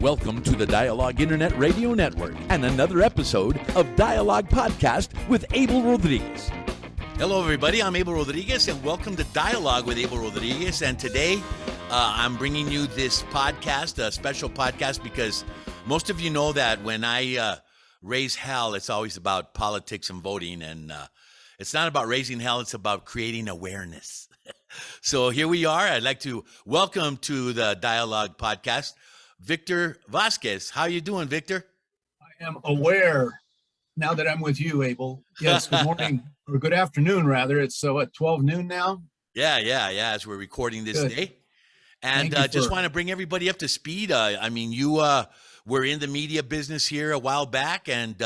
Welcome to the Dialogue Internet Radio Network and another episode of Dialogue Podcast with Abel Rodriguez. Hello, everybody. I'm Abel Rodriguez, and welcome to Dialogue with Abel Rodriguez. And today, I'm bringing you this podcast, a special podcast, because most of you know that when I raise hell, it's always about politics and voting. And it's not about raising hell, it's about creating awareness. So here we are. I'd like to welcome to the Dialogue Podcast, Victor Vasquez. How you doing, Victor? I am aware now that I'm with you, Abel. Yes, good morning, or good afternoon, rather. It's at 12 noon now? Yeah, as we're recording this day. And just want to bring everybody up to speed. You were in the media business here a while back, and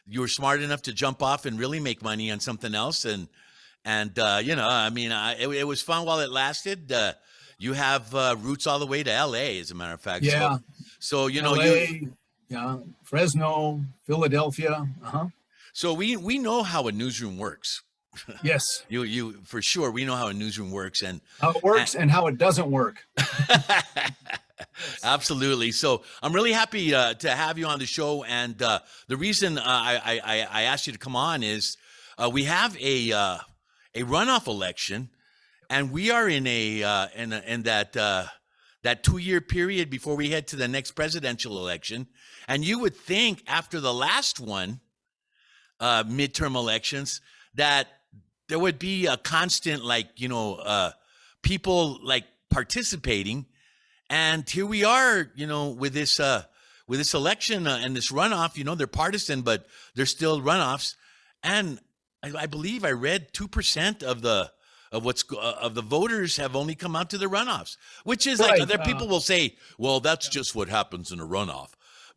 you were smart enough to jump off and really make money on something else. And it was fun while it lasted. You have roots all the way to LA, as a matter of fact. Yeah. So LA, Fresno, Philadelphia. So we know how a newsroom works. Yes. You for sure. We know how a newsroom works and how it works and how it doesn't work. Absolutely. So I'm really happy to have you on the show. And the reason I asked you to come on is we have a runoff election. And we are in that 2-year period before we head to the next presidential election. And you would think after the last one, midterm elections, that there would be a constant, people participating. And here we are, with this election and this runoff. They're partisan, but they're still runoffs. And I believe I read 2% of the voters have only come out to the runoffs, which is right. Other people will say, well, that's just what happens in a runoff.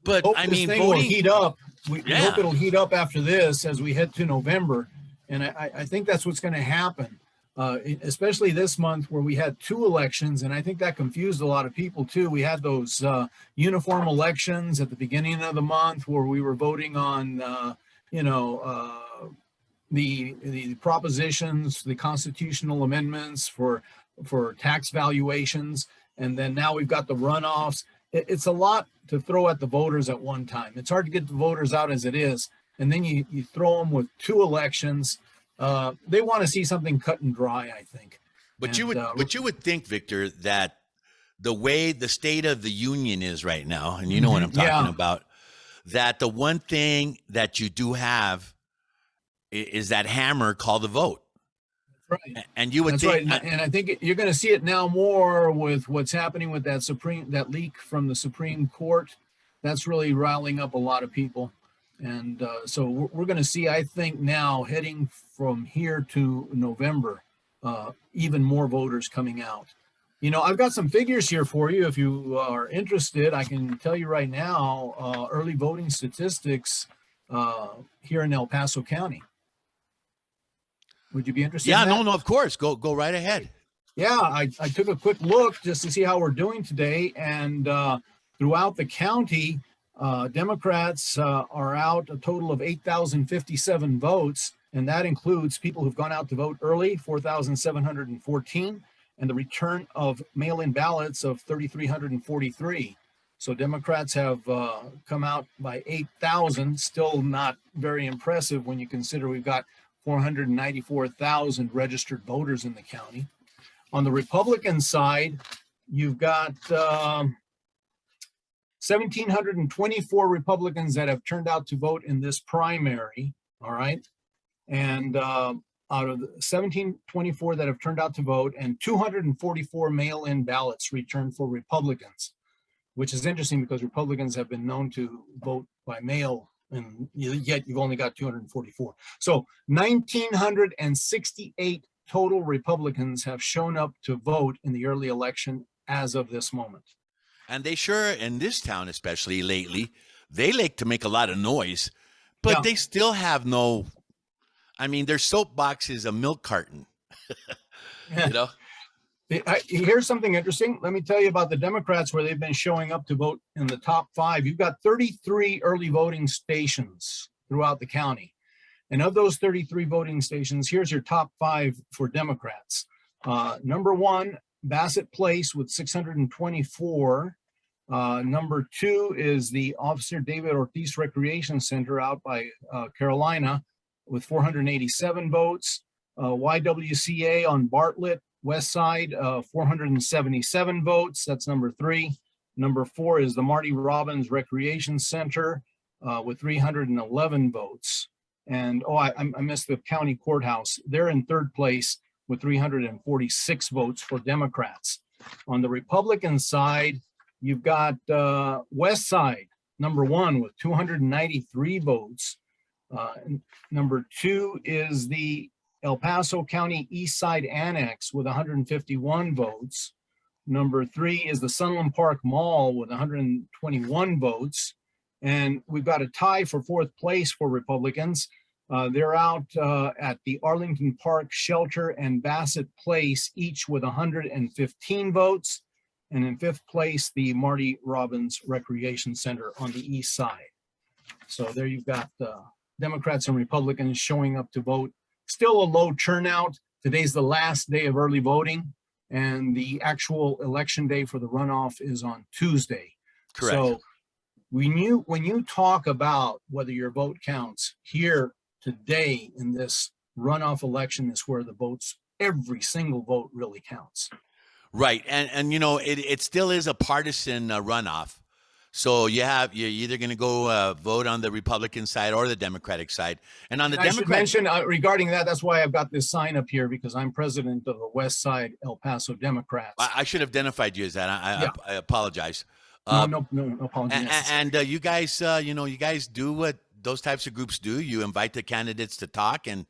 But voting will heat up. We hope it'll heat up after this as we head to November. And I think that's what's going to happen, especially this month where we had 2 elections. And I think that confused a lot of people too. We had those uniform elections at the beginning of the month where we were voting on, the propositions, the constitutional amendments for tax valuations, and then now we've got the runoffs. It's a lot to throw at the voters at one time. It's hard to get the voters out as it is, and then you throw them with 2 elections. They want to see something cut and dry, I think. But you would think, Victor, that the way the state of the union is right now, and you know what I'm talking about, that the one thing that you do have is that hammer called the vote. That's right. And you would think, right. And I think you're going to see it now more with what's happening with that leak from the Supreme Court. That's really riling up a lot of people. And so we're going to see, I think now heading from here to November, even more voters coming out. I've got some figures here for you. If you are interested, I can tell you right now, early voting statistics here in El Paso County. Would you be interested? Yeah, in that? no, of course. Go right ahead. Yeah, I took a quick look just to see how we're doing today. And throughout the county, Democrats are out a total of 8,057 votes. And that includes people who've gone out to vote early, 4,714, and the return of mail-in ballots of 3,343. So Democrats have come out by 8,000, still not very impressive when you consider we've got 494,000 registered voters in the county. On the Republican side, you've got 1,724 Republicans that have turned out to vote in this primary, all right? And out of the 1,724 that have turned out to vote, and 244 mail-in ballots returned for Republicans, which is interesting because Republicans have been known to vote by mail, and yet you've only got 244. So 1,968 total Republicans have shown up to vote in the early election as of this moment. And they sure, in this town especially lately, they like to make a lot of noise, but they still have no, their soapbox is a milk carton, Here's something interesting. Let me tell you about the Democrats where they've been showing up to vote in the top 5. You've got 33 early voting stations throughout the county. And of those 33 voting stations, here's your top 5 for Democrats. Number 1, Bassett Place with 624. Number 2 is the Officer David Ortiz Recreation Center out by Carolina with 487 votes. YWCA on Bartlett, WestSide, 477 votes. That's number 3. Number 4 is the Marty Robbins Recreation Center with 311 votes. And I missed the county courthouse. They're in 3rd place with 346 votes for Democrats. On the Republican side, you've got WestSide, number 1 with 293 votes. Number 2 is the El Paso County East Side Annex with 151 votes. Number 3 is the Sunland Park Mall with 121 votes. And we've got a tie for 4th place for Republicans. They're out at the Arlington Park Shelter and Bassett Place, each with 115 votes. And in 5th place, the Marty Robbins Recreation Center on the east side. So there you've got Democrats and Republicans showing up to vote. Still a low turnout. Today's the last day of early voting, and the actual election day for the runoff is on Tuesday. Correct. So when you talk about whether your vote counts here today in this runoff election is where the votes, every single vote really counts. Right. And you know, it still is a partisan runoff. So you're either going to go vote on the Republican side or the Democratic side. And on the I should mention regarding that, that's why I've got this sign up here, because I'm president of the WestSide El Paso Democrats. I should have identified you as that. I apologize. No apologies. And you guys, you guys do what those types of groups do. You invite the candidates to talk, and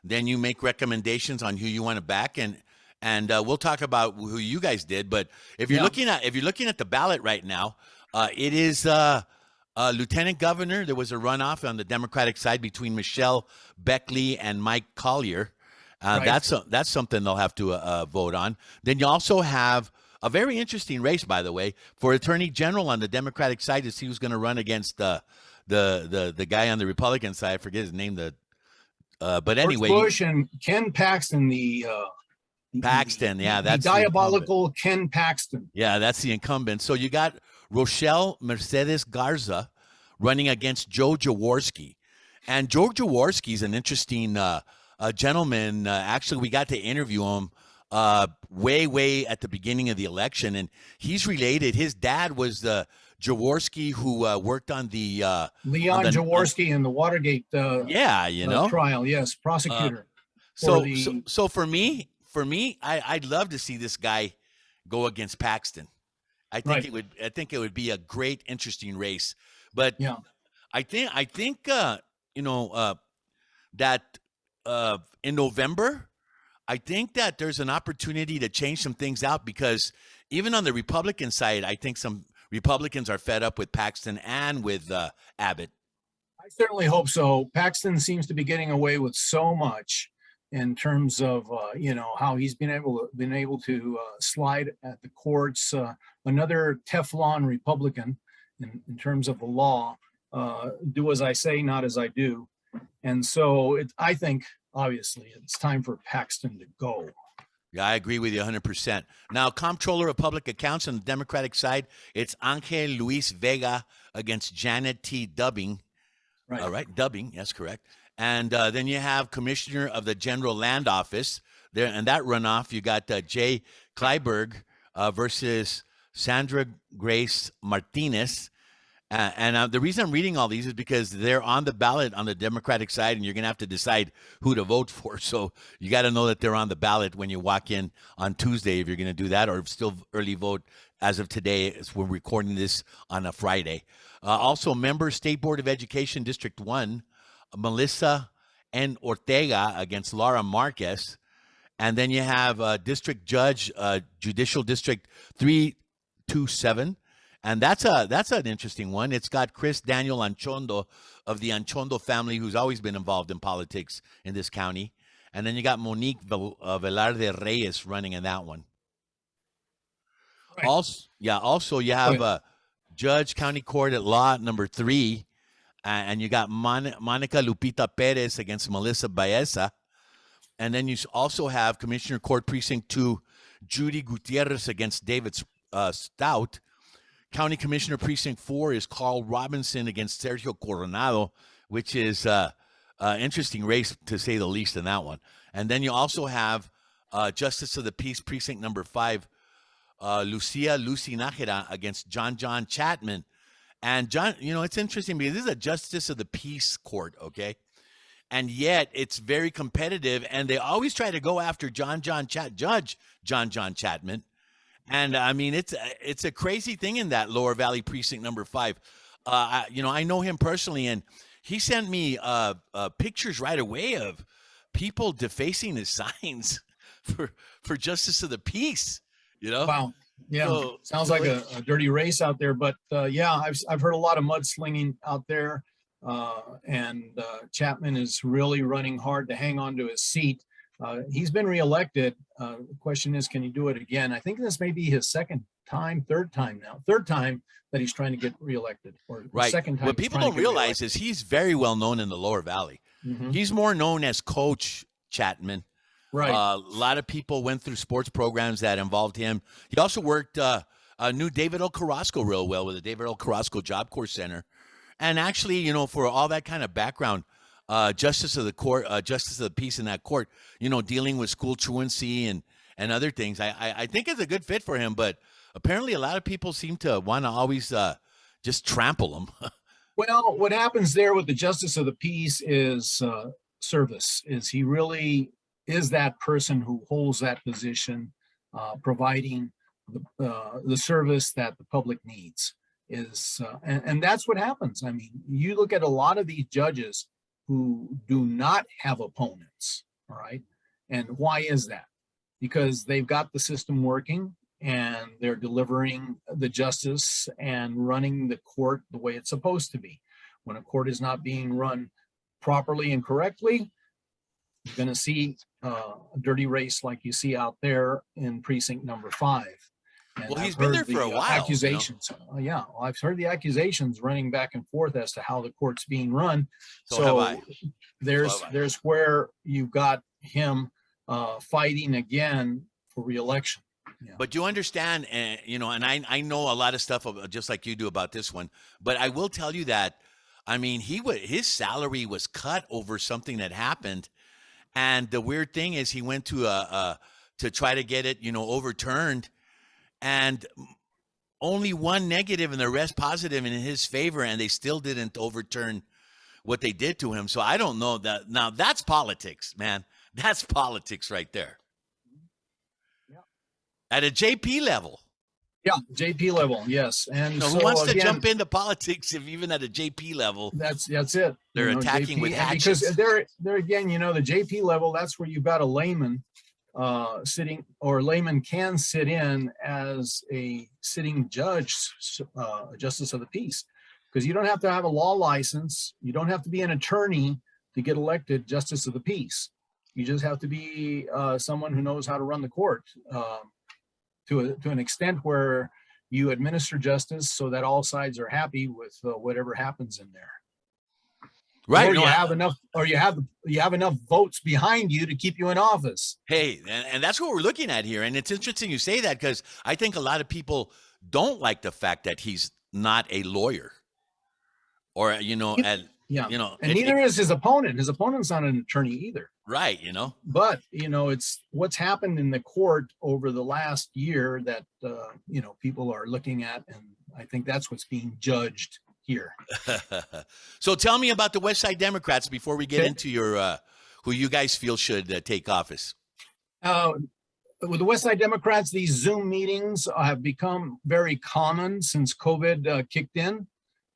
then you make recommendations on who you want to back. And we'll talk about who you guys did. But if you're looking at the ballot right now, it is Lieutenant Governor. There was a runoff on the Democratic side between Michelle Beckley and Mike Collier. Right. That's something they'll have to vote on. Then you also have a very interesting race, by the way, for Attorney General on the Democratic side to see who's going to run against the guy on the Republican side. I forget his name. But anyway, Bush and Ken Paxton, Paxton, that's the diabolical Ken Paxton. Yeah, that's the incumbent. So you got Rochelle Mercedes Garza running against Joe Jaworski. And Joe Jaworski is an interesting gentleman. Actually, we got to interview him way at the beginning of the election. And he's related. His dad was the Jaworski who worked on the Leon Jaworski in the Watergate trial. Yes, prosecutor. So for me, I'd love to see this guy go against Paxton. I think it would be a great, interesting race. But I think that in November, I think that there's an opportunity to change some things out, because even on the Republican side, I think some Republicans are fed up with Paxton and with Abbott. I certainly hope so. Paxton seems to be getting away with so much in terms of how he's been able to slide at the courts. Another Teflon Republican in terms of the law. Do as I say, not as I do. And so I think obviously it's time for Paxton to go. Yeah, I agree with you 100%. Now, Comptroller of Public Accounts on the Democratic side, it's Angel Luis Vega against Janet T. Dubbing. Right. All right, Dubbing, yes, correct. And then you have Commissioner of the General Land Office. There, and that runoff, you got Jay Kleiberg versus Sandra Grace Martinez. And the reason I'm reading all these is because they're on the ballot on the Democratic side, and you're going to have to decide who to vote for. So you got to know that they're on the ballot when you walk in on Tuesday, if you're going to do that, or still early vote as of today, as we're recording this on a Friday. Also, member State Board of Education District 1, Melissa N. Ortega against Laura Marquez. And then you have District Judge, Judicial District 327. And that's an interesting one. It's got Chris Daniel Anchondo of the Anchondo family, who's always been involved in politics in this county. And then you got Monique Velarde Reyes running in that one. Right. Also you have Judge County Court at Law number 3. And you got Monica Lupita Perez against Melissa Baeza. And then you also have Commissioner Court Precinct 2, Judy Gutierrez against David Stout. County Commissioner Precinct 4 is Carl Robinson against Sergio Coronado, which is interesting race to say the least in that one. And then you also have Justice of the Peace Precinct number 5, Lucy Nájera against John Chapman. And John, it's interesting because this is a Justice of the Peace court, okay? And yet it's very competitive, and they always try to go after Judge John Chapman. And I mean, it's a crazy thing in that Lower Valley Precinct number 5. I know him personally, and he sent me pictures right away of people defacing his signs for Justice of the Peace. Wow. Yeah. Sounds like a dirty race out there, but I've heard a lot of mudslinging out there. And Chapman is really running hard to hang on to his seat. He's been reelected. The question is, can he do it again? I think this may be his third time that he's trying to get reelected, or right. Second time. What people don't realize is he's very well known in the Lower Valley. Mm-hmm. He's more known as Coach Chapman. Right. A lot of people went through sports programs that involved him. He also worked, knew David L. Carrasco real well with the David L. Carrasco Job Corps Center. And actually, for all that kind of background, Justice of the Peace in that court, dealing with school truancy and other things, I think it's a good fit for him. But apparently a lot of people seem to want to always just trample him. Well, what happens there with the Justice of the Peace is service. Is he really is that person who holds that position, providing the service that the public needs. And that's what happens. I mean, you look at a lot of these judges who do not have opponents, all right? And why is that? Because they've got the system working and they're delivering the justice and running the court the way it's supposed to be. When a court is not being run properly and correctly, you're going to see a dirty race like you see out there in precinct number 5. And well, he's been there for a while. Accusations. I've heard the accusations running back and forth as to how the court's being run. So have I. There's where you've got him fighting again for re-election. Yeah. But you understand, and I know a lot of stuff just like you do about this one. But I will tell you that, I mean, his salary was cut over something that happened, and the weird thing is he went to try to get it overturned. And only one negative and the rest positive in his favor, and they still didn't overturn what they did to him. So I don't know that. Now that's politics, man. That's politics right there. Yeah. At a JP level. Yeah, JP level, yes. And so who wants to jump into politics if even at a JP level? That's it. They're attacking with hatchets. Because there again, the JP level, that's where you've got a layman sitting, or layman can sit in as a sitting judge, Justice of the Peace, because you don't have to have a law license. You don't have to be an attorney to get elected Justice of the Peace. You just have to be someone who knows how to run the court to an extent where you administer justice so that all sides are happy with whatever happens in there. Right. Or you have enough votes behind you to keep you in office. Hey, and that's what we're looking at here. And it's interesting you say that, because I think a lot of people don't like the fact that he's not a lawyer, or and neither is his opponent. His opponent's not an attorney either. Right. But it's what's happened in the court over the last year that people are looking at, and I think that's what's being judged here. So tell me about the WestSide Democrats before we get into your who you guys feel should take office. With the WestSide Democrats, these Zoom meetings have become very common since COVID kicked in.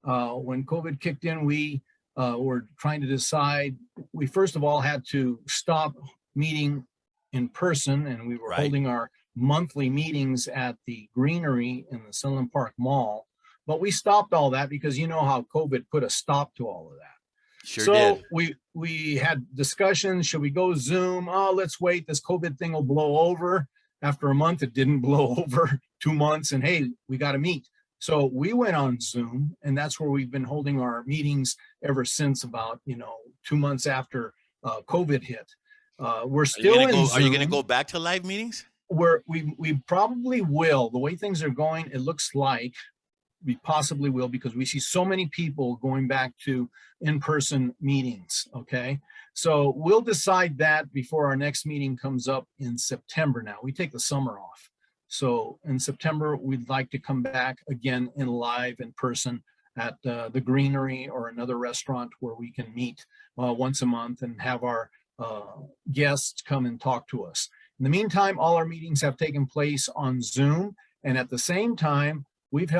When COVID kicked in, we were trying to decide. We first of all had to stop meeting in person, and we were holding our monthly meetings at the Greenery in the Sunland Park Mall. But we stopped all that because you know how COVID put a stop to all of that. Sure did. we had discussions. Should we go Zoom? Oh, let's wait. This COVID thing will blow over. After a month, it didn't blow over. 2 months, and hey, we got to meet. So we went on Zoom, and that's where we've been holding our meetings ever since, about 2 months after COVID hit. We're still in Zoom. Are you going to go back to live meetings? We probably will. The way things are going, it looks like we possibly will, because we see so many people going back to in-person meetings. Okay, so we'll decide that before our next meeting comes up in September. Now we take the summer off, so in September we'd like to come back again in live in person at the Greenery or another restaurant where we can meet once a month and have our guests come and talk to us. In the meantime, all our meetings have taken place on Zoom, and at the same time, we've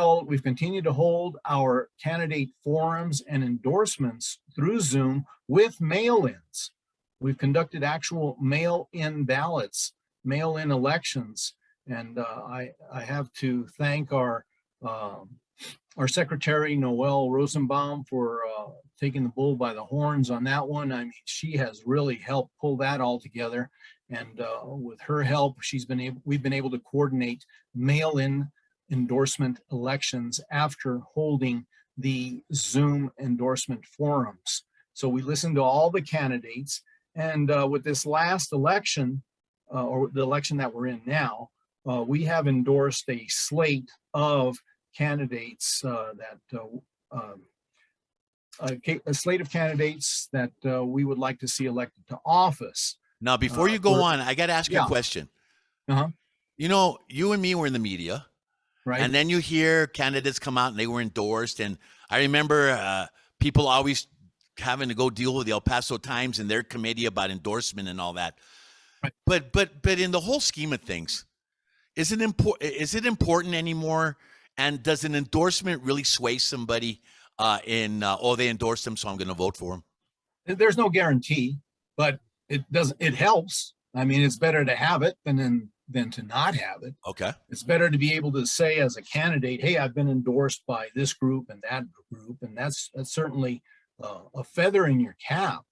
continued to hold our candidate forums and endorsements through Zoom with mail-ins. We've conducted actual mail-in ballots, mail-in elections, and I have to thank our secretary, Noelle Rosenbaum, for taking the bull by the horns on that one. I mean, she has really helped pull that all together. And with her help, we've been able to coordinate mail-in endorsement elections after holding the Zoom endorsement forums. So we listened to all the candidates. And with this last election, or the election that we're in now, we have endorsed a slate of candidates a slate of candidates that we would like to see elected to office. Now, before you go on, I got to ask you a question. Uh-huh. You know, you and me were in the media, right? And then you hear candidates come out and they were endorsed. And I remember people always having to go deal with the El Paso Times and their committee about endorsement and all that. Right. But in the whole scheme of things, is it important anymore? And does an endorsement really sway somebody they endorsed them, so I'm going to vote for them? There's no guarantee, but it helps. I mean, it's better to have it than to not have it. Okay. It's better to be able to say as a candidate, hey, I've been endorsed by this group and that group, and that's certainly a feather in your cap.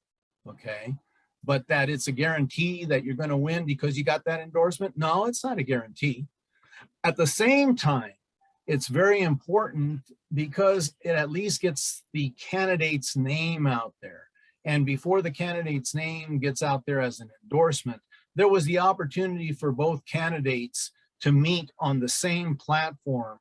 Okay. But that it's a guarantee that you're going to win because you got that endorsement? No, it's not a guarantee. At the same time, it's very important because it at least gets the candidate's name out there. And before the candidate's name gets out there as an endorsement, there was the opportunity for both candidates to meet on the same platform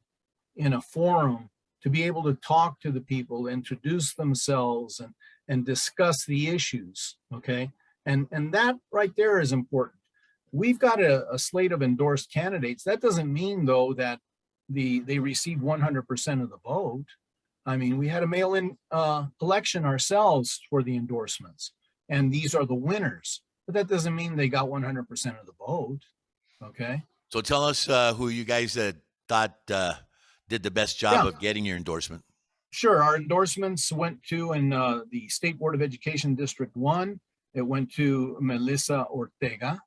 in a forum, to be able to talk to the people, introduce themselves, and discuss the issues, okay? And that right there is important. We've got a slate of endorsed candidates. That doesn't mean, though, that they received 100% of the vote. I mean, we had a mail-in election ourselves for the endorsements, and these are the winners. But that doesn't mean they got 100% of the vote, okay? So tell us who you guys thought did the best job of getting your endorsement. Sure. Our endorsements went to, in the State Board of Education District 1, it went to Melissa Ortega,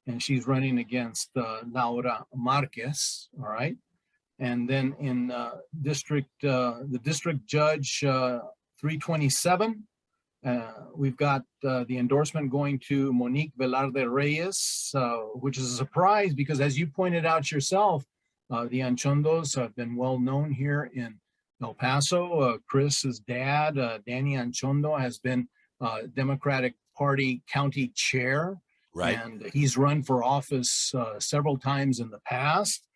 and she's running against Laura Marquez, all right? And then in the district judge 327, we've got the endorsement going to Monique Velarde Reyes, which is a surprise because, as you pointed out yourself, the Anchondos have been well known here in El Paso. Chris's dad, Danny Anchondo, has been Democratic Party county chair, right? And he's run for office several times in the past.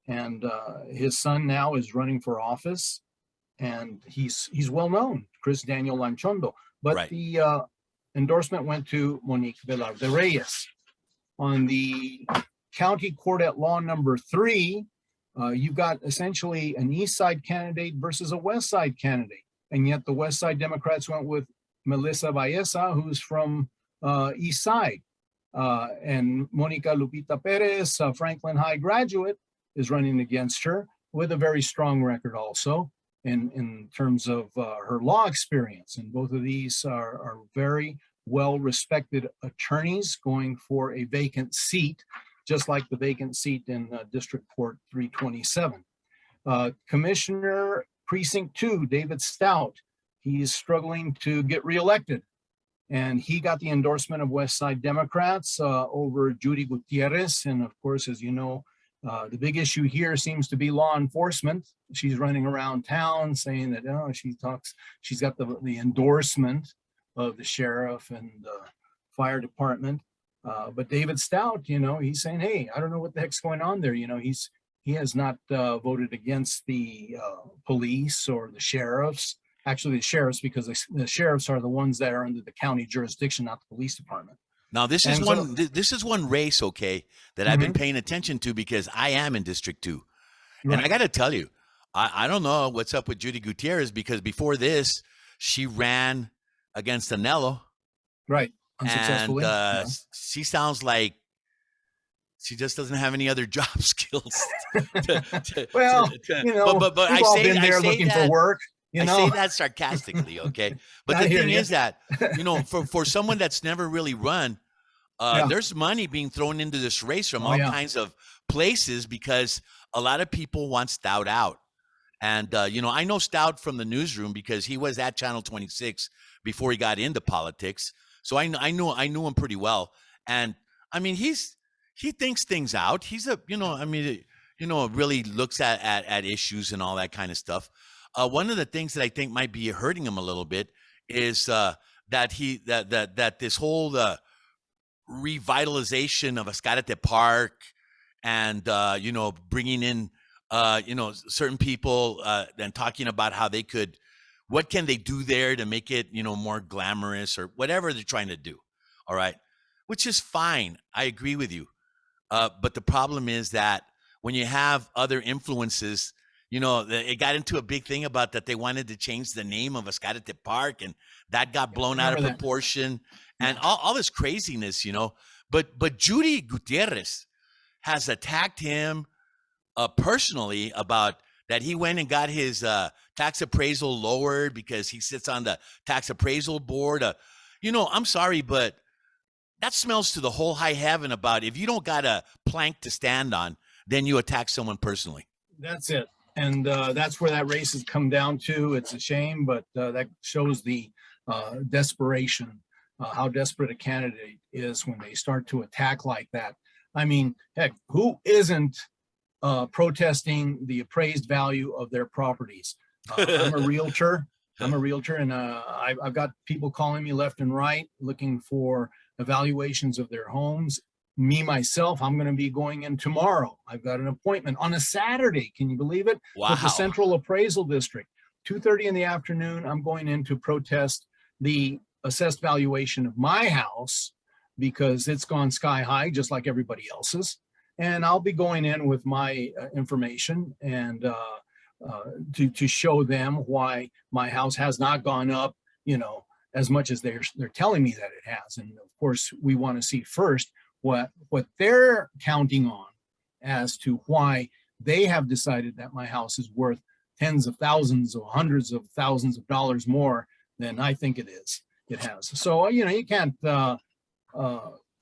And his son now is running for office, and he's well known, Chris Daniel Anchondo. But right. The endorsement went to Monique Velarde Reyes. On the county court at law number 3, you've got essentially an East Side candidate versus a West Side candidate. And yet the West Side Democrats went with Melissa Baeza, who's from East Side. And Monica Lupita Perez, Franklin High graduate, is running against her with a very strong record also in terms of her law experience. And both of these are very well-respected attorneys going for a vacant seat, just like the vacant seat in District Court 327. Commissioner Precinct 2, David Stout, he's struggling to get reelected. And he got the endorsement of West Side Democrats over Judy Gutierrez. And of course, as you know, the big issue here seems to be law enforcement. She's running around town saying that she's got the endorsement of the sheriff and the fire department. But David Stout, he's saying, hey, I don't know what the heck's going on there. He's He has not voted against the police or the sheriffs. Actually, the sheriffs, because the sheriffs are the ones that are under the county jurisdiction, not the police department. Now, this is one race, okay, that I've been paying attention to because I am in District 2. Right. And I got to tell you, I don't know what's up with Judy Gutierrez, because before this, she ran against Anello. Right. Unsuccessfully. And she sounds like she just doesn't have any other job skills. Well, but I say, been there looking for work. I say that sarcastically, okay? But the thing is that, for someone that's never really run, there's money being thrown into this race from all kinds of places, because a lot of people want Stout out. And, I know Stout from the newsroom because he was at Channel 26 before he got into politics. So I knew him pretty well. And, I mean, he thinks things out. He's really looks at issues and all that kind of stuff. One of the things that I think might be hurting him a little bit is that this whole revitalization of Escarate Park and bringing in certain people and talking about how what can they do there to make it more glamorous or whatever they're trying to do. All right, which is fine. I agree with you. But the problem is that when you have other influences. It got into a big thing about that they wanted to change the name of Escarate Park, and that got blown out of proportion, and all this craziness, But Judy Gutierrez has attacked him personally about that he went and got his tax appraisal lowered because he sits on the tax appraisal board. I'm sorry, but that smells to the whole high heaven about if you don't got a plank to stand on, then you attack someone personally. That's it. And that's where that race has come down to. It's a shame, but that shows the desperation, how desperate a candidate is when they start to attack like that. I mean, heck, who isn't protesting the appraised value of their properties? I'm a realtor. And I've got people calling me left and right looking for evaluations of their homes. Me, myself, I'm going to be going in tomorrow. I've got an appointment on a Saturday. Can you believe it? Wow. With the Central Appraisal District. 2:30 in the afternoon, I'm going in to protest the assessed valuation of my house because it's gone sky high, just like everybody else's. And I'll be going in with my information and to show them why my house has not gone up, as much as they're telling me that it has. And of course, we want to see first what they're counting on as to why they have decided that my house is worth tens of thousands or hundreds of thousands of dollars more than I think it has. So, you can't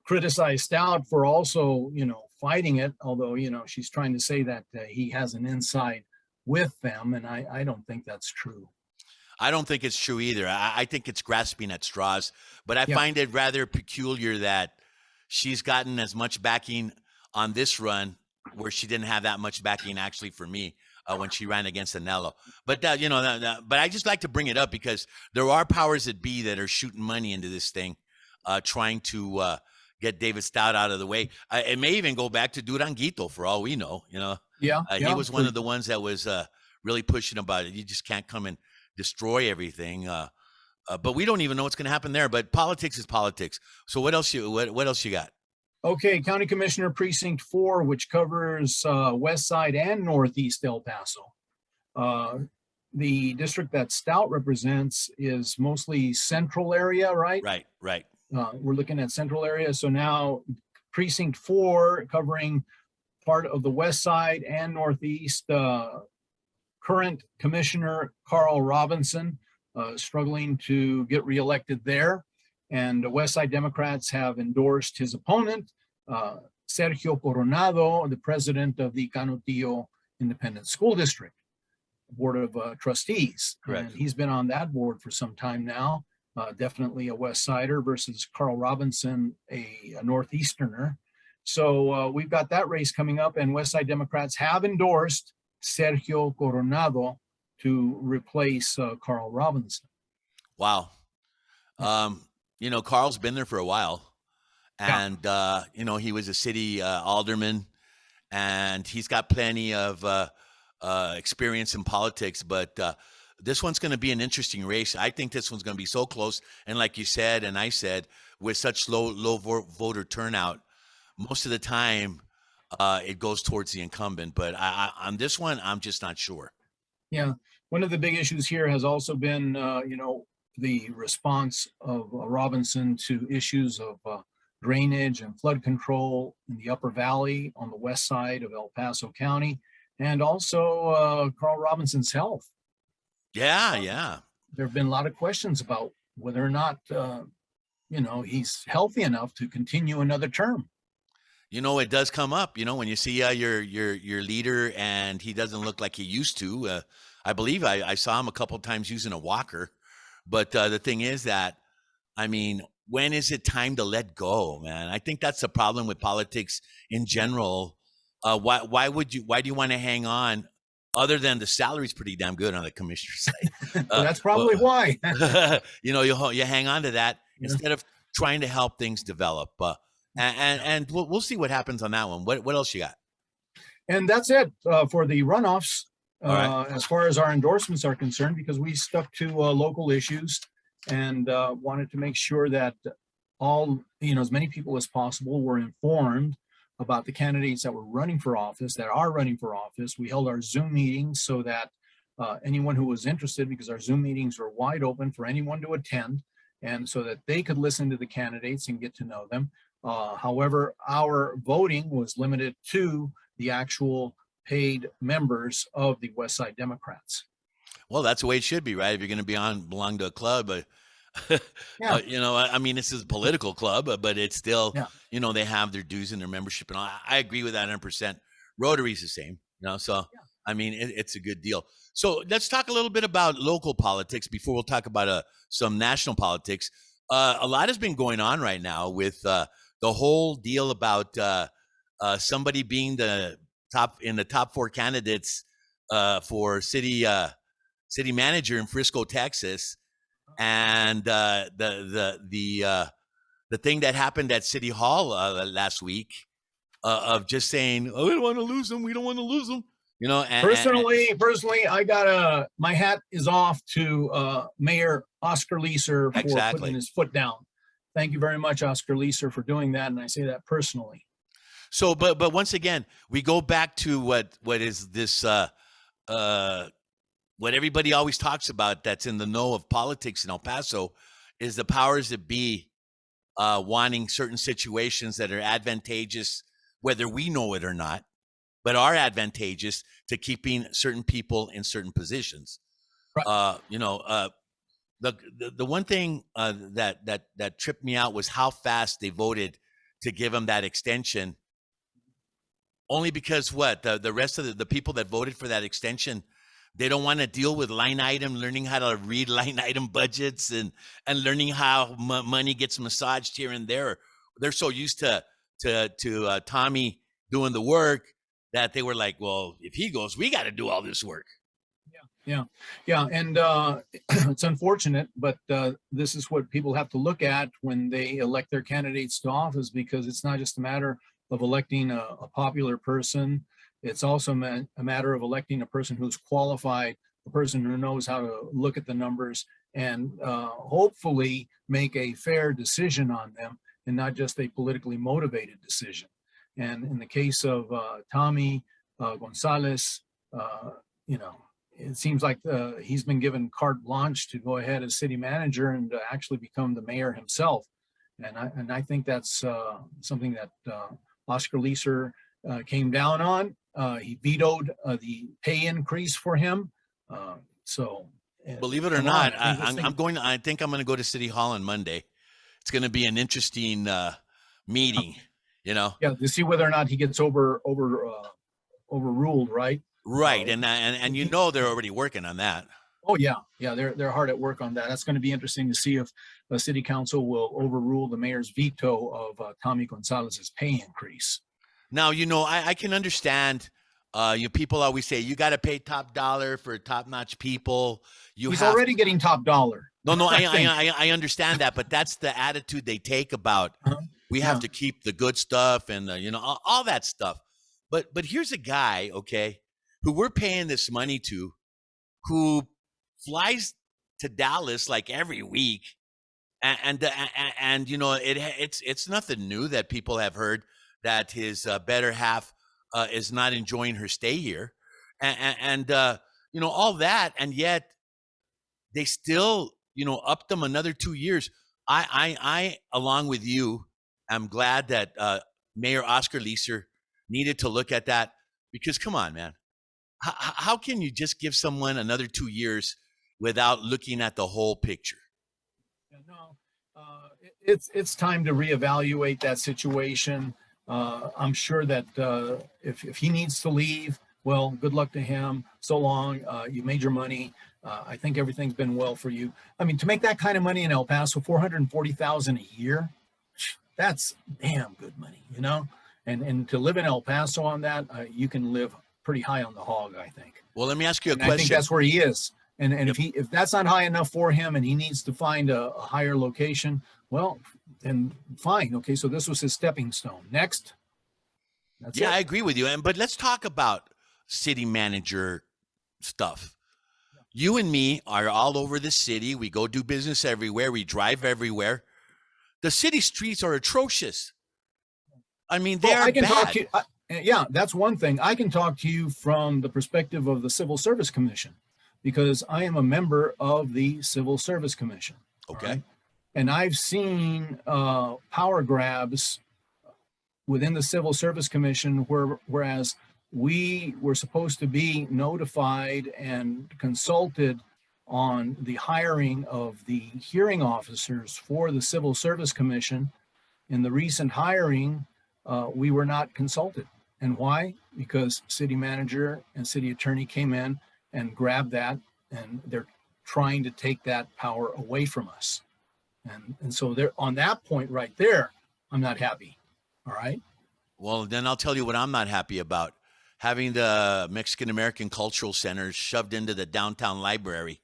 criticize Stout for also, fighting it, although, she's trying to say that he has an inside with them. And I don't think that's true. I don't think it's true either. I think it's grasping at straws, but I find it rather peculiar that she's gotten as much backing on this run where she didn't have that much backing actually for me when she ran against Anello. But, but I just like to bring it up because there are powers that be that are shooting money into this thing, trying to get David Stout out of the way. It may even go back to Duranguito for all we know, He was one of the ones that was really pushing about it. You just can't come and destroy everything. But we don't even know what's going to happen there. But politics is politics. So what else you got? Okay, County Commissioner Precinct 4, which covers WestSide and Northeast El Paso. The district that Stout represents is mostly central area, right? Right. We're looking at central area. So now Precinct 4 covering part of the WestSide and Northeast. Current Commissioner Carl Robinson struggling to get reelected there. And the WestSide Democrats have endorsed his opponent, Sergio Coronado, the president of the Canutillo Independent School District Board of Trustees. Correct. And he's been on that board for some time now. Definitely a WestSider versus Carl Robinson, a Northeasterner. So we've got that race coming up, and WestSide Democrats have endorsed Sergio Coronado to replace Carl Robinson. Wow. Carl's been there for a while, and he was a city alderman, and he's got plenty of experience in politics. But this one's going to be an interesting race. I think this one's going to be so close. And like you said, and I said, with such low voter turnout, most of the time it goes towards the incumbent. But on this one, I'm just not sure. Yeah, one of the big issues here has also been, the response of Robinson to issues of drainage and flood control in the Upper Valley on the west side of El Paso County, and also Carl Robinson's health. Yeah. There have been a lot of questions about whether or not, he's healthy enough to continue another term. It does come up, when you see your leader and he doesn't look like he used to. I believe I saw him a couple of times using a walker. But the thing is that, when is it time to let go, man? I think that's the problem with politics in general. Why do you want to hang on, other than the salary's pretty damn good on the commissioner's side? That's probably why. You hang on to that instead of trying to help things develop. And we'll see what happens on that one. What else you got? And that's it for the runoffs. Right. As far as our endorsements are concerned, because we stuck to local issues and wanted to make sure that all, as many people as possible were informed about the candidates that were running for office, that are running for office. We held our Zoom meetings so that anyone who was interested, because our Zoom meetings were wide open for anyone to attend, and so that they could listen to the candidates and get to know them. However, our voting was limited to the actual paid members of the WestSide Democrats. Well, that's the way it should be, right? If you're going to belong to a club, this is a political club, but it's still, they have their dues and their membership, and I agree with that 100%. Rotary's the same, it's a good deal. So let's talk a little bit about local politics before we'll talk about some national politics. A lot has been going on right now with the whole deal about somebody being the top 4 candidates for city manager in Frisco, Texas, and the thing that happened at City Hall last week of just saying, "Oh, we don't want to lose them. We don't want to lose them." Personally, I got my hat is off to Mayor Oscar Leeser for putting his foot down. Thank you very much, Oscar Leeser, for doing that, and I say that personally. So, but once again, we go back to what is this, what everybody always talks about that's in the know of politics in El Paso is the powers that be wanting certain situations that are advantageous, whether we know it or not, but are advantageous to keeping certain people in certain positions. Right. The one thing that tripped me out was how fast they voted to give them that extension. Only because the rest of the people that voted for that extension, they don't want to deal with line item, learning how to read line item budgets and learning how money gets massaged here and there. They're so used to Tommy doing the work that they were like, well, if he goes, we got to do all this work. Yeah. And it's unfortunate, but this is what people have to look at when they elect their candidates to office, because it's not just a matter of electing a popular person. It's also a matter of electing a person who's qualified, a person who knows how to look at the numbers and hopefully make a fair decision on them and not just a politically motivated decision. And in the case of Tommy Gonzalez, it seems like he's been given carte blanche to go ahead as city manager and to actually become the mayor himself. And I think that's something that Oscar Leeser came down on. He vetoed the pay increase for him. Believe it or not, I think I'm going to go to City Hall on Monday. It's going to be an interesting meeting, Yeah, to see whether or not he gets overruled, right? Right, and they're already working on that. Oh yeah, they're hard at work on that. That's going to be interesting to see if the city council will overrule the mayor's veto of Tommy Gonzalez's pay increase. Now, I can understand. People always say you got to pay top dollar for top-notch people. He's already getting top dollar. No, I understand that, but that's the attitude they take about we have to keep the good stuff and all that stuff. But here's a guy, okay, who we're paying this money to, who flies to Dallas like every week, and you know it's nothing new that people have heard that his better half is not enjoying her stay here, and you know all that, and yet they still upped them another 2 years. I along with you, I'm glad that Mayor Oscar Leeser needed to look at that, because come on, man, how can you just give someone another 2 years without looking at the whole picture? Yeah, no, it's time to reevaluate that situation. I'm sure that if he needs to leave, well, good luck to him. So long. You made your money. I think everything's been well for you. I mean, to make that kind of money in El Paso, $440,000 a year, that's damn good money, And to live in El Paso on that, you can live pretty high on the hog, I think. Well, let me ask you a And question. I think that's where he is. And Yep. if that's not high enough for him and he needs to find a higher location, well, then fine. Okay, so this was his stepping stone. Next. That's Yeah, it. I agree with you. But let's talk about city manager stuff. You and me are all over the city. We go do business everywhere. We drive everywhere. The city streets are atrocious. I mean, they Well, are I can bad. talk to you. Yeah, that's one thing. I can talk to you from the perspective of the Civil Service Commission, because I am a member of the Civil Service Commission. Okay. Right? And I've seen power grabs within the Civil Service Commission, whereas we were supposed to be notified and consulted on the hiring of the hearing officers for the Civil Service Commission. In the recent hiring, we were not consulted. And why? Because city manager and city attorney came in and grabbed that, and they're trying to take that power away from us. And so they're on that point right there, I'm not happy. All right. Well, then I'll tell you what I'm not happy about: having the Mexican American Cultural Center shoved into the downtown library.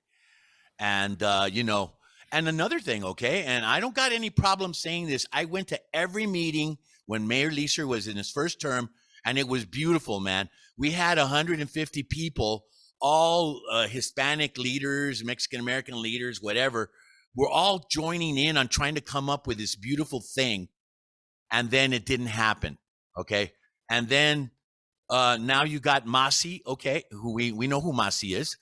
And, and another thing, okay, and I don't got any problem saying this. I went to every meeting when Mayor Leeser was in his first term, and it was beautiful, man. We had 150 people, all Hispanic leaders, Mexican American leaders, whatever. We're all joining in on trying to come up with this beautiful thing. And then it didn't happen, okay? And then now you got Masi, okay, who we know who Masi is.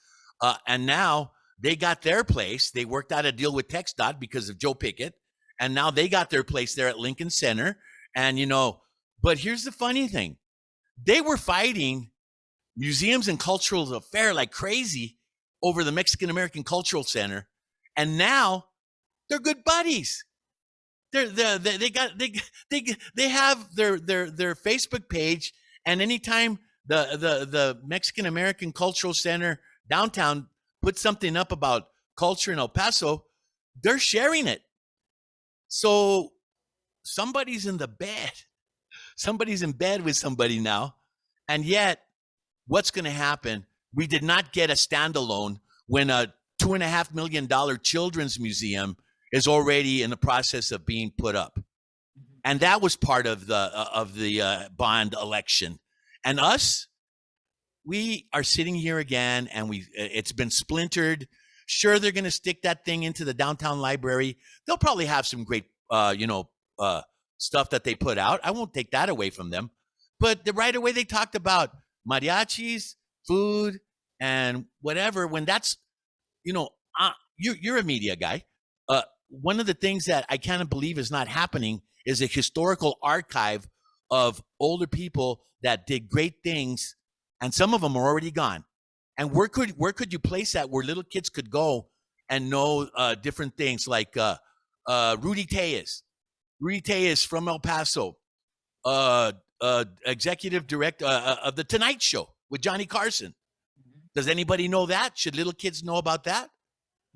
And now they got their place. They worked out a deal with TxDOT because of Joe Pickett. And now they got their place there at Lincoln Center. And, but here's the funny thing. They were fighting Museums and Cultural Affair like crazy over the Mexican American Cultural Center. And now they're good buddies. They have their Facebook page, and anytime the Mexican American Cultural Center downtown puts something up about culture in El Paso, they're sharing it. So somebody's in the bed. Somebody's in bed with somebody now. And yet, what's going to happen? We did not get a standalone when a $2.5 million children's museum is already in the process of being put up. And that was part of the bond election. And us, we are sitting here again, and it's been splintered. Sure, they're going to stick that thing into the downtown library. They'll probably have some great, stuff that they put out. I won't take that away from them. But right away they talked about mariachis, food, and whatever. When that's, you're a media guy. One of the things that I can't believe is not happening is a historical archive of older people that did great things, and some of them are already gone. And where could you place that where little kids could go and know different things, like Rudy Tellez from El Paso, executive director of the Tonight Show with Johnny Carson. Does anybody know that? Should little kids know about that?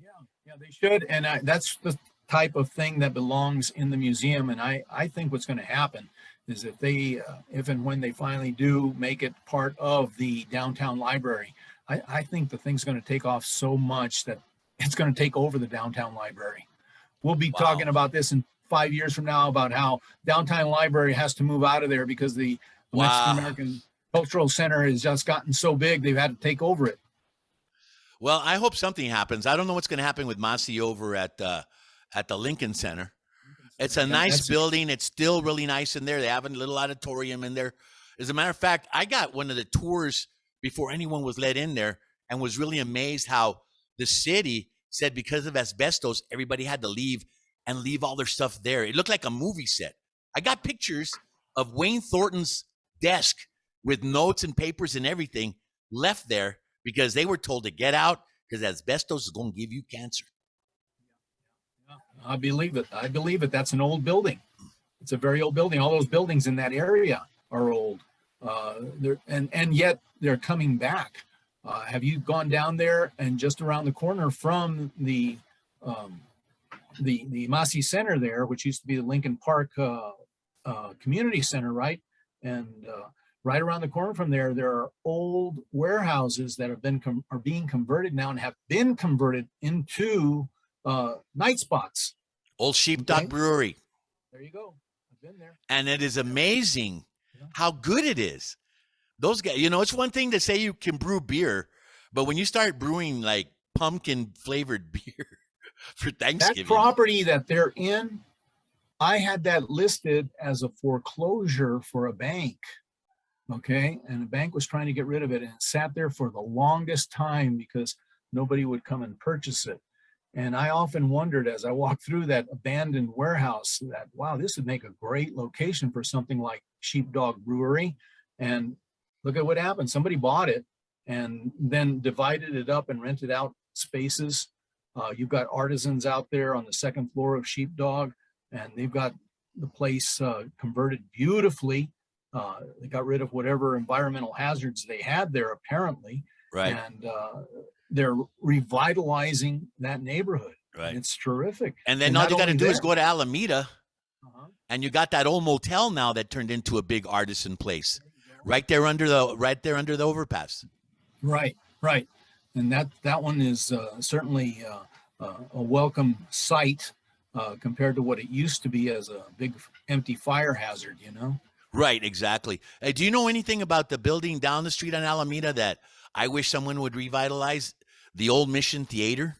Yeah, they should. And that's the type of thing that belongs in the museum. And I think what's going to happen is if and when they finally do make it part of the downtown library, I think the thing's going to take off so much that it's going to take over the downtown library. We'll be talking about this in 5 years from now, about how downtown library has to move out of there because the Mexican American cultural center has just gotten so big they've had to take over it. Well, I hope something happens. I don't know what's going to happen with Masi over at the Lincoln Center. It's a nice building. It's still really nice in there. They have a little auditorium in there. As a matter of fact, I got one of the tours before anyone was let in there and was really amazed how the city said because of asbestos, everybody had to leave and leave all their stuff there. It looked like a movie set. I got pictures of Wayne Thornton's desk with notes and papers and everything left there because they were told to get out because asbestos is going to give you cancer. I believe it. I believe it. That's an old building. It's a very old building. All those buildings in that area are old. And yet they're coming back. Have you gone down there and just around the corner from the Masi Center there, which used to be the Lincoln Park Community Center, right? And right around the corner from there, there are old warehouses that have been are being converted now and have been converted into night spots. Old Sheepdog Brewery. There you go. I've been there. And it is amazing how good it is. Those guys, you know, it's one thing to say you can brew beer, but when you start brewing like pumpkin flavored beer for Thanksgiving. That property that they're in, I had that listed as a foreclosure for a bank. Okay. And the bank was trying to get rid of it, and it sat there for the longest time because nobody would come and purchase it. And I often wondered as I walked through that abandoned warehouse that, wow, this would make a great location for something like Sheepdog Brewery. And look at what happened. Somebody bought it and then divided it up and rented out spaces. You've got artisans out there on the second floor of Sheepdog, and they've got the place converted beautifully. They got rid of whatever environmental hazards they had there, apparently. Right. And they're revitalizing that neighborhood. Right. And it's terrific. And then all you got to do is go to Alameda, and you got that old motel now that turned into a big artisan place, right there under the overpass. Right. And that one is certainly a welcome sight compared to what it used to be as a big empty fire hazard, you know? Right, exactly. Do you know anything about the building down the street on Alameda that I wish someone would revitalize? The old Mission Theater?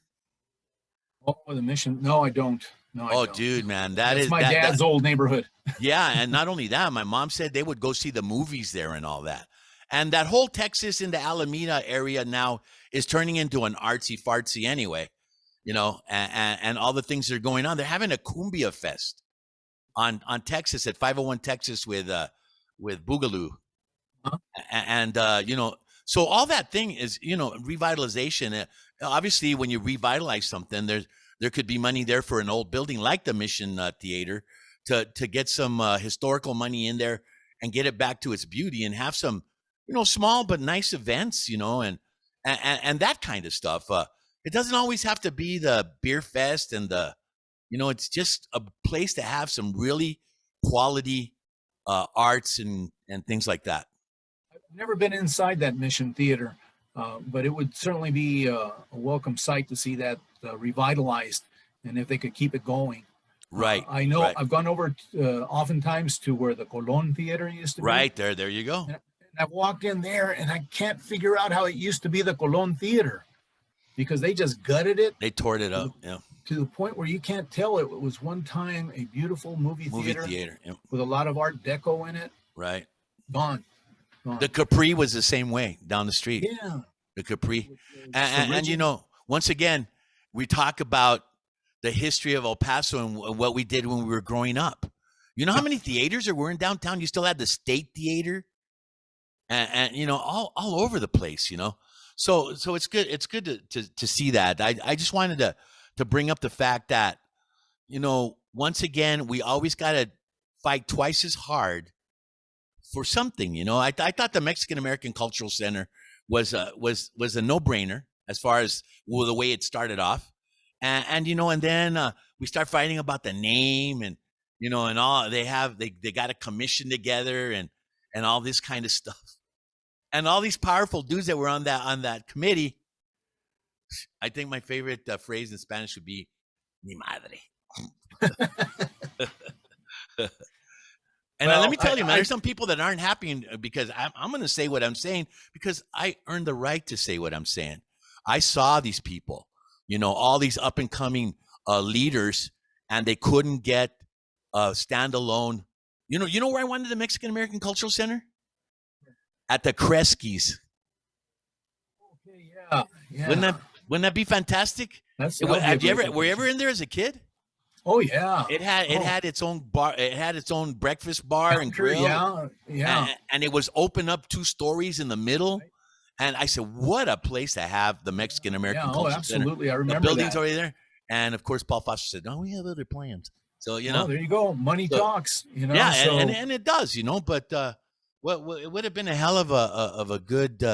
Oh, the Mission? No, I don't. No, I don't. Dude, man, that's my dad's old neighborhood. Yeah, and not only that, my mom said they would go see the movies there and all that. And that whole Texas into Alameda area now is turning into an artsy fartsy anyway, you know, and all the things that are going on. They're having a Cumbia Fest on Texas at 501 Texas with Boogaloo. Huh? And you know, so all that thing is, you know, revitalization. Obviously, when you revitalize something, there could be money there for an old building like the Mission Theater to get some historical money in there and get it back to its beauty and have some, you know, small but nice events, you know, and that kind of stuff. It doesn't always have to be the beer fest and you know, it's just a place to have some really quality arts and things like that. I've never been inside that Mission Theater, but it would certainly be a welcome sight to see that revitalized, and if they could keep it going. Right. I know. Right. I've gone over oftentimes to where the Colon Theater used to be. Right there. There you go. And I've walked in there, and I can't figure out how it used to be the Colon Theater because they just gutted it. They tore it up. Yeah. To the point where you can't tell it was one time a beautiful movie theater yep. with a lot of Art Deco in it. Right. Gone. The Capri was the same way down the street. Yeah. The Capri. And you know, once again, we talk about the history of El Paso and what we did when we were growing up. You know how many theaters there were in downtown? You still had the State Theater and you know, all over the place, you know? So it's good. It's good to see that. I just wanted to bring up the fact that, you know, once again, we always got to fight twice as hard for something. You know, I thought the Mexican American Cultural Center was a no-brainer as far as the way it started off, and you know, and then we start fighting about the name and, you know, and all they got a commission together and all this kind of stuff, and all these powerful dudes that were on that committee. I think my favorite phrase in Spanish would be "mi madre." And let Well, me tell you, man, there's some people that aren't happy because I'm going to say what I'm saying because I earned the right to say what I'm saying. I saw these people, all these up and coming leaders, and they couldn't get a standalone. You know where I wanted the Mexican American Cultural Center? At the Kresge's. Okay, yeah, yeah. Wouldn't that be fantastic? Were you ever in there as a kid? Oh yeah. It had its own bar. It had its own breakfast bar and grill. Yeah, yeah. And it was open up 2 stories in the middle. Right. And I said, what a place to have the Mexican American Cultural absolutely. Center. I remember the building's that. already there. And of course, Paul Foster said, "No, we have other plans." So there you go. Money talks. Yeah, and it does. But it would have been a hell of a good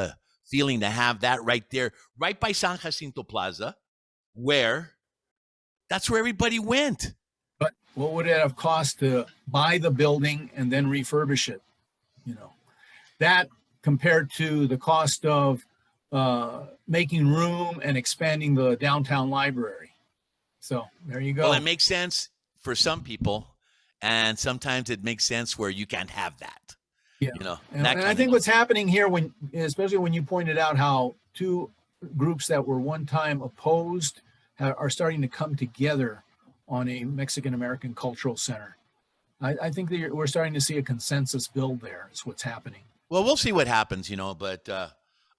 feeling to have that right there, right by San Jacinto Plaza, where that's where everybody went. But what would it have cost to buy the building and then refurbish it? That compared to the cost of making room and expanding the downtown library. So there you go. Well, it makes sense for some people, and sometimes it makes sense where you can't have that. Yeah. And I think what's happening here, especially when you pointed out how 2 groups that were one time opposed are starting to come together on a Mexican American Cultural Center. I think that we're starting to see a consensus build there. Is what's happening. Well, we'll see what happens, but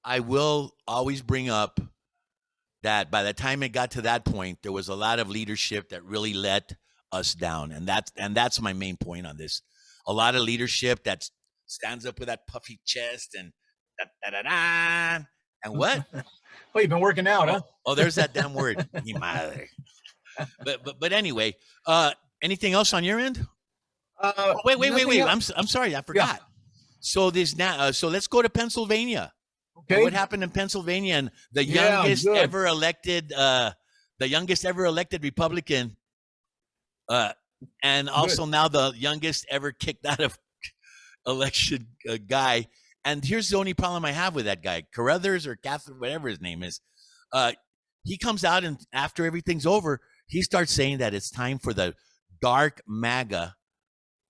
I will always bring up that by the time it got to that point, there was a lot of leadership that really let us down, and that's my main point on this. A lot of leadership that stands up with that puffy chest and da-da-da-da, and what? Well, you've been working out, huh? Oh, there's that damn word. But anyway, anything else on your end? Wait. I'm sorry, I forgot. Yeah. So so let's go to Pennsylvania. Okay. What happened in Pennsylvania and the youngest ever elected Republican, and also now the youngest ever kicked out of election guy. And here's the only problem I have with that guy, Carruthers or Catherine, whatever his name is. He comes out and after everything's over, he starts saying that it's time for the dark MAGA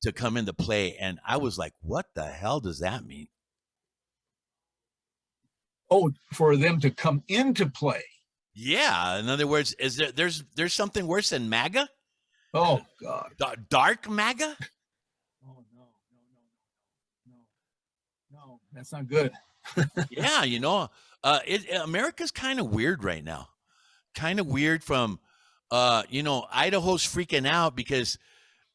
to come into play. And I was like, what the hell does that mean? Oh, for them to come into play. Yeah. In other words, there's something worse than MAGA? Oh God. Dark MAGA? Oh no, that's not good. Yeah, America's kind of weird right now. Kind of weird from Idaho's freaking out because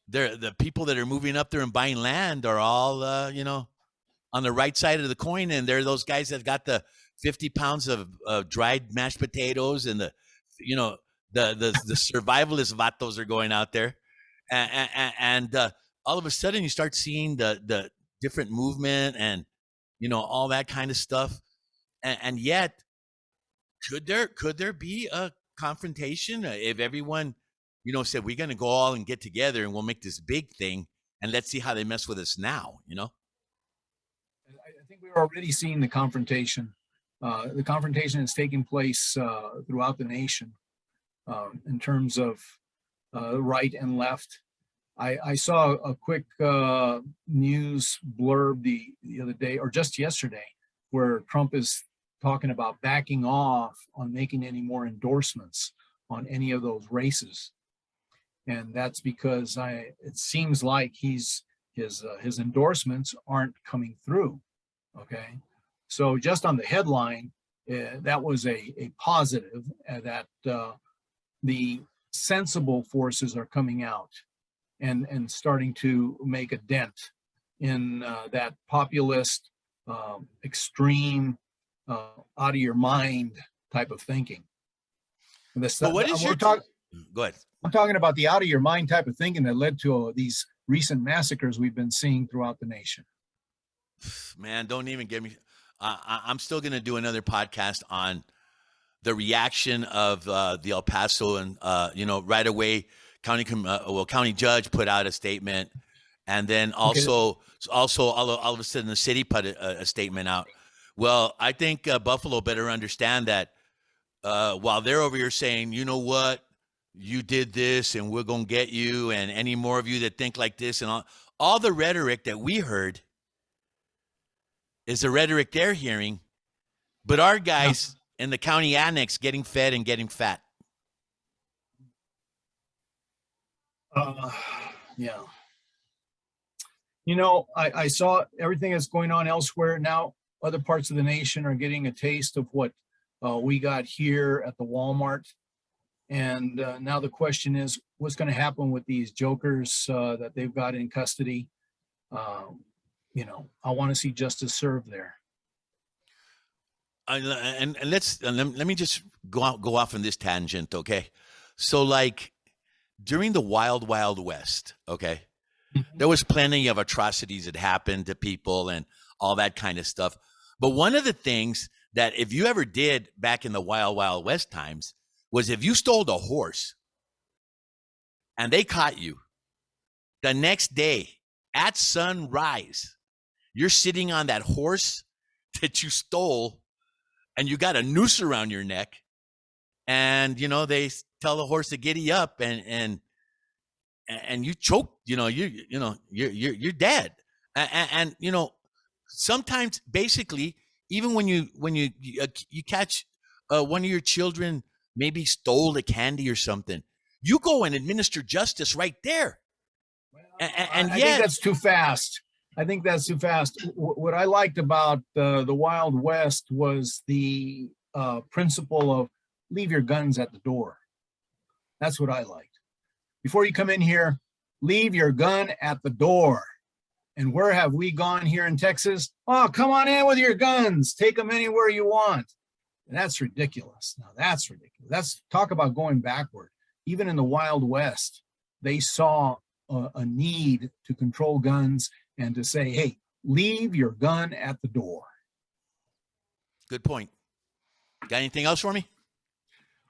the people that are moving up there and buying land are all on the right side of the coin, and they're those guys that got the 50 pounds of dried mashed potatoes and the survivalist vatos are going out there, and all of a sudden you start seeing the different movement and all that kind of stuff, and yet could there be a confrontation if everyone said we're going to go all and get together and we'll make this big thing and let's see how they mess with us now. I think we're already seeing the confrontation. The confrontation is taking place throughout the nation in terms of right and left. I saw a quick news blurb the other day, or just yesterday, where Trump is talking about backing off on making any more endorsements on any of those races. And that's because it seems like his endorsements aren't coming through. Okay. So just on the headline, that was a positive that the sensible forces are coming out and starting to make a dent in that populist, extreme, out of your mind type of thinking. So what is go ahead. I'm talking about the out of your mind type of thinking that led to these recent massacres we've been seeing throughout the nation. Man, don't even get me. I'm still going to do another podcast on the reaction of the El Paso, and right away, county judge put out a statement, and then also all of a sudden the city put a statement out. Well, I think Buffalo better understand that while they're over here saying, you know what, you did this, and we're going to get you, and any more of you that think like this, and all the rhetoric that we heard is the rhetoric they're hearing, but our guys in the county annex getting fed and getting fat. Yeah. You know, I saw everything that's going on elsewhere. Now other parts of the nation are getting a taste of what we got here at the Walmart. And now the question is, what's going to happen with these jokers that they've got in custody? You know, I want to see justice served there. And let me just go off on this tangent, okay? So, like, during the Wild West, okay, there was plenty of atrocities that happened to people and all that kind of stuff. But one of the things that if you ever did back in the Wild West times was if you stole a horse and they caught you, the next day at sunrise, you're sitting on that horse that you stole and you got a noose around your neck, and, you know, they tell the horse to giddy up and you choke, you're dead. And you know, sometimes basically, even when you catch one of your children maybe stole a candy or something, you go and administer justice right there. And I think that's too fast. I think that's too fast. What I liked about the Wild West was the principle of leave your guns at the door. That's what I liked. Before you come in here, leave your gun at the door. And where have we gone here in Texas? Oh, come on in with your guns. Take them anywhere you want. And that's ridiculous. Now, that's ridiculous. That's talk about going backward. Even in the Wild West, they saw a need to control guns and to say, hey, leave your gun at the door. Good point. Got anything else for me?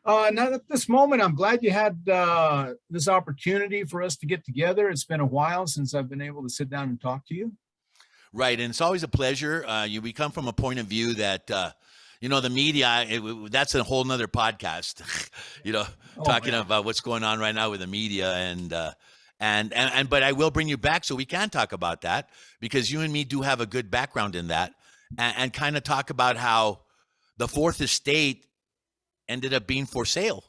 Not at this moment. I'm glad you had this opportunity for us to get together. It's been a while since I've been able to sit down and talk to you. Right. And it's always a pleasure. We come from a point of view that, the media, that's a whole nother podcast, talking about what's going on right now with the media. But I will bring you back so we can talk about that, because you and me do have a good background in that, and kind of talk about how the Fourth Estate ended up being for sale.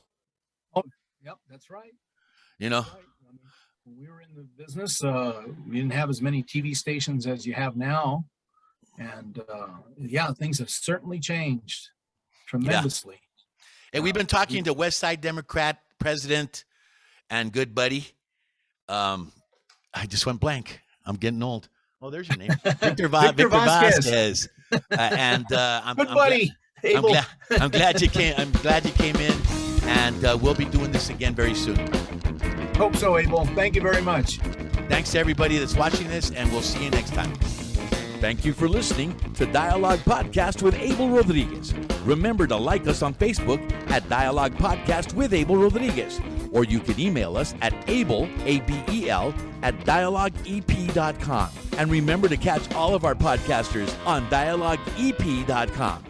Oh, yep, that's right. You know, that's right. I mean, when we were in the business, we didn't have as many TV stations as you have now. And things have certainly changed tremendously. Yeah. And we've been talking to WestSide Democrat president and good buddy. I just went blank. I'm getting old. Oh, there's your name. Victor Vasquez. I'm buddy. I'm glad you came. I'm glad you came in, and we'll be doing this again very soon. Hope so, Abel. Thank you very much. Thanks to everybody that's watching this, and we'll see you next time. Thank you for listening to Dialogue Podcast with Abel Rodriguez. Remember to like us on Facebook at Dialogue Podcast with Abel Rodriguez, or you can email us at Abel, A-B-E-L, at dialogueep.com. And remember to catch all of our podcasters on dialogueep.com.